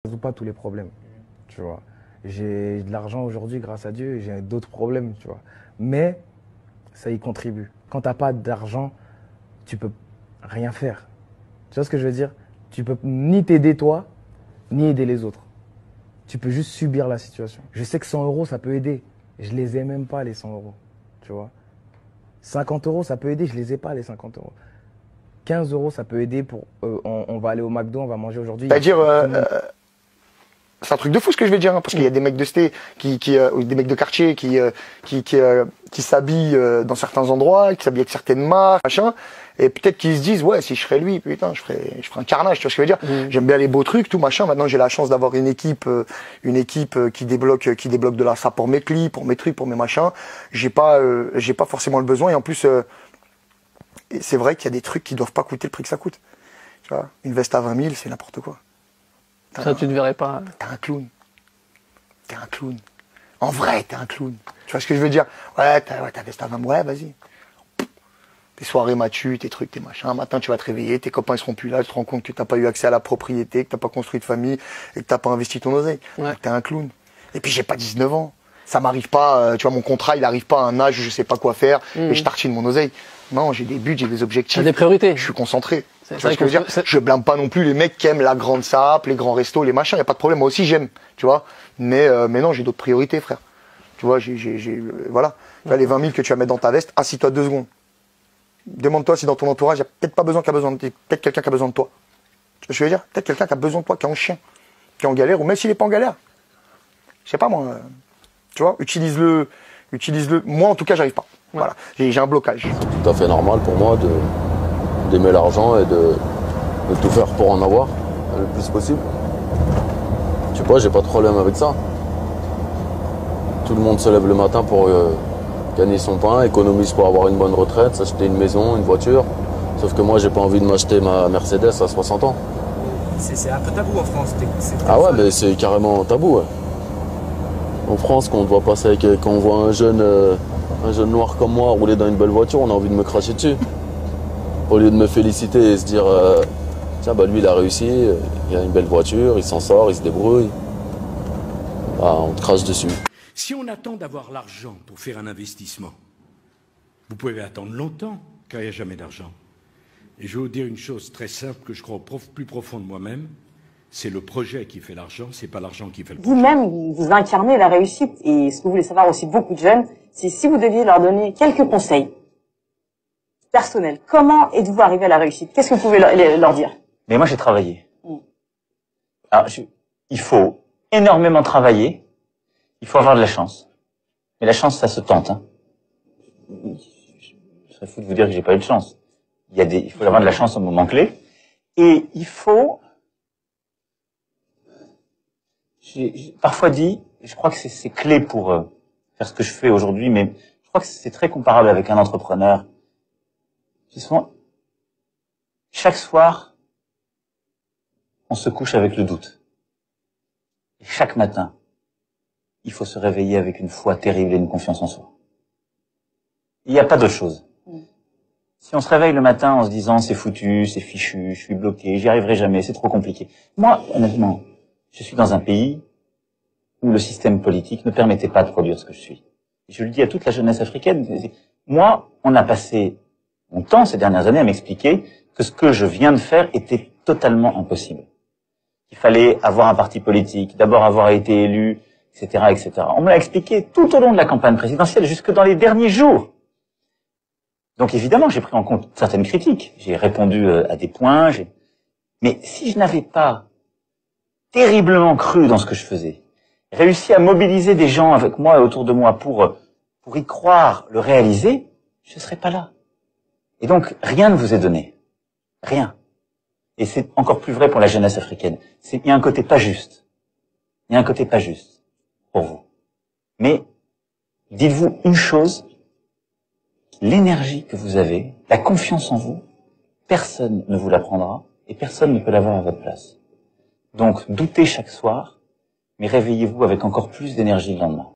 résout pas tous les problèmes, tu vois. J'ai de l'argent aujourd'hui grâce à Dieu et j'ai d'autres problèmes, tu vois. Mais ça y contribue. Quand t'as pas d'argent, tu peux rien faire. Tu vois ce que je veux dire? Tu peux ni t'aider toi, ni aider les autres. Tu peux juste subir la situation. Je sais que 100 euros, ça peut aider. Je les ai même pas, les 100 euros, tu vois. 50 euros, ça peut aider, je les ai pas, les 50 euros. 15 euros, ça peut aider pour... on va aller au McDo, on va manger aujourd'hui. C'est-à-dire, c'est un truc de fou ce que je vais dire, hein, parce qu'il y a des mecs de cité, ou des mecs de quartier qui s'habillent dans certains endroits, qui s'habillent avec certaines marques, machin, et peut-être qu'ils se disent, ouais, si je serais lui, putain, je ferais un carnage, tu vois ce que je veux dire. J'aime bien les beaux trucs, tout machin. Maintenant, j'ai la chance d'avoir une équipe qui débloque de la ça pour mes clips, pour mes trucs, pour mes machins. J'ai pas forcément le besoin, et en plus, c'est vrai qu'il y a des trucs qui doivent pas coûter le prix que ça coûte. Tu vois, une veste à 20 000, c'est n'importe quoi. Ça, tu ne verrais pas. T'es un clown. T'es un clown. En vrai, t'es un clown. Tu vois ce que je veux dire? Ouais, ta veste à 20 000, ouais, vas-y. Tes soirées matu, tes trucs, tes machins. Un matin, tu vas te réveiller, tes copains, ils seront plus là, tu te rends compte que t'as pas eu accès à la propriété, que t'as pas construit de famille, et que t'as pas investi ton oseille. Ouais. T'es un clown. Et puis, j'ai pas 19 ans. Ça m'arrive pas, tu vois, mon contrat, il arrive pas à un âge où je sais pas quoi faire, et je tartine mon oseille. Non, j'ai des buts, j'ai des objectifs. T'as des priorités. Je suis concentré. C'est Tu vois ce que je veux dire? Je blâme pas non plus les mecs qui aiment la grande sape, les grands restos, les machins, y a pas de problème. Moi aussi, j'aime, tu vois. Mais non, j'ai d'autres priorités, frère. Tu vois, voilà. Là, les 20 000 que tu vas mettre dans ta veste, assis-toi 2 secondes. Demande-toi si dans ton entourage, il n'y a peut-être pas besoin qui a besoin de toi. Peut-être quelqu'un qui a besoin de toi. Tu vois ce que je veux dire? Peut-être quelqu'un qui a besoin de toi, qui est en chien, qui est en galère, ou même s'il n'est pas en galère. Je sais pas, moi. Tu vois, utilise-le. Moi, en tout cas, j'arrive pas. Ouais. Voilà. J'ai un blocage. C'est tout à fait normal pour moi d'aimer l'argent et de tout faire pour en avoir le plus possible. Je sais pas, j'ai pas de problème avec ça. Tout le monde se lève le matin pour gagner son pain, économise pour avoir une bonne retraite, s'acheter une maison, une voiture. Sauf que moi, j'ai pas envie de m'acheter ma Mercedes à 60 ans. C'est un peu tabou en France. Ah ouais, mais c'est carrément tabou. Ouais. En France, quand on voit un jeune noir comme moi rouler dans une belle voiture, on a envie de me cracher dessus. Au lieu de me féliciter et se dire tiens, bah lui il a réussi, il a une belle voiture, il s'en sort, il se débrouille. Bah, on te crache dessus. Si on attend d'avoir l'argent pour faire un investissement, vous pouvez attendre longtemps, car il n'y a jamais d'argent. Et je vais vous dire une chose très simple que je crois plus profond de moi-même, c'est le projet qui fait l'argent, c'est pas l'argent qui fait le projet. Vous-même, vous incarnez la réussite. Et ce que vous voulez savoir aussi beaucoup de jeunes, c'est si vous deviez leur donner quelques conseils personnels, comment êtes-vous arrivé à la réussite? Qu'est-ce que vous pouvez leur dire? Mais moi, j'ai travaillé. Alors, il faut énormément travailler. Il faut avoir de la chance. Mais la chance, ça se tente. Hein. Je serais fou de vous dire que j'ai pas eu de chance. Il faut avoir de la chance au moment clé. Et il faut... J'ai parfois dit, je crois que c'est clé pour faire ce que je fais aujourd'hui, mais je crois que c'est très comparable avec un entrepreneur. Chaque soir, on se couche avec le doute. Et chaque matin, il faut se réveiller avec une foi terrible et une confiance en soi. Il n'y a pas d'autre chose. Si on se réveille le matin en se disant c'est foutu, c'est fichu, je suis bloqué, j'y arriverai jamais, c'est trop compliqué. Moi, honnêtement, je suis dans un pays où le système politique ne permettait pas de produire ce que je suis. Et je le dis à toute la jeunesse africaine. Moi, on a passé mon temps ces dernières années à m'expliquer que ce que je viens de faire était totalement impossible. Il fallait avoir un parti politique, d'abord avoir été élu, etc., etc. On me l'a expliqué tout au long de la campagne présidentielle, jusque dans les derniers jours. Donc évidemment, j'ai pris en compte certaines critiques. J'ai répondu à des points. Mais si je n'avais pas terriblement cru dans ce que je faisais, réussi à mobiliser des gens avec moi et autour de moi pour y croire, le réaliser, je ne serais pas là. Et donc, rien ne vous est donné. Rien. Et c'est encore plus vrai pour la jeunesse africaine. Il y a un côté pas juste. Il y a un côté pas juste pour vous. Mais, dites-vous une chose, l'énergie que vous avez, la confiance en vous, personne ne vous la prendra et personne ne peut l'avoir à votre place. Donc, doutez chaque soir, mais réveillez-vous avec encore plus d'énergie le lendemain.